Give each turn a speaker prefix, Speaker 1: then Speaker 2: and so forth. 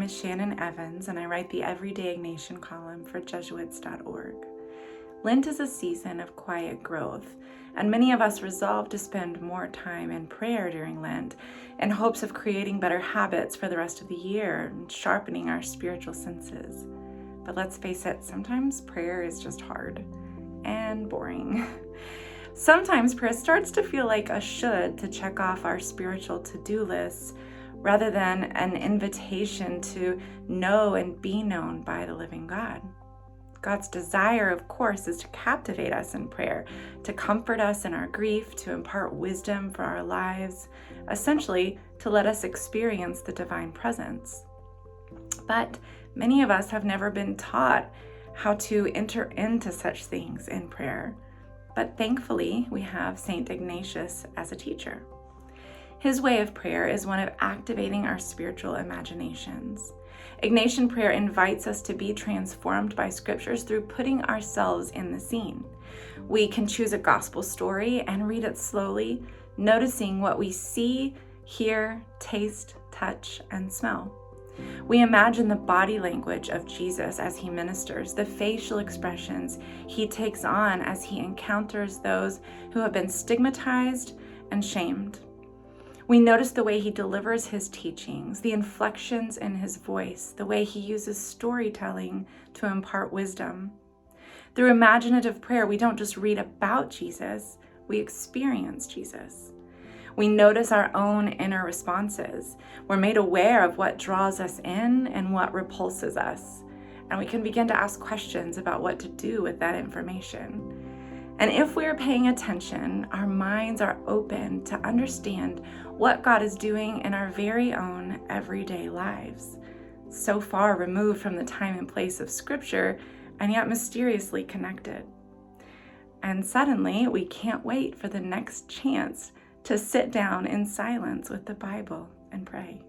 Speaker 1: is Shannon Evans, and I write the Everyday Ignatian column for Jesuits.org. Lent is a season of quiet growth, and many of us resolve to spend more time in prayer during Lent in hopes of creating better habits for the rest of the year and sharpening our spiritual senses. But let's face it, sometimes prayer is just hard and boring. Sometimes prayer starts to feel like a should to check off our spiritual to-do lists rather than an invitation to know and be known by the living God. God's desire, of course, is to captivate us in prayer, to comfort us in our grief, to impart wisdom for our lives, essentially to let us experience the divine presence. But many of us have never been taught how to enter into such things in prayer. But thankfully, we have St. Ignatius as a teacher. His way of prayer is one of activating our spiritual imaginations. Ignatian prayer invites us to be transformed by scriptures through putting ourselves in the scene. We can choose a gospel story and read it slowly, noticing what we see, hear, taste, touch, and smell. We imagine the body language of Jesus as he ministers, the facial expressions he takes on as he encounters those who have been stigmatized and shamed. We notice the way he delivers his teachings, the inflections in his voice, the way he uses storytelling to impart wisdom. Through imaginative prayer, we don't just read about Jesus, we experience Jesus. We notice our own inner responses. We're made aware of what draws us in and what repulses us. And we can begin to ask questions about what to do with that information. And if we're paying attention, our minds are open to understand what God is doing in our very own everyday lives, so far removed from the time and place of Scripture, and yet mysteriously connected. And suddenly, we can't wait for the next chance to sit down in silence with the Bible and pray.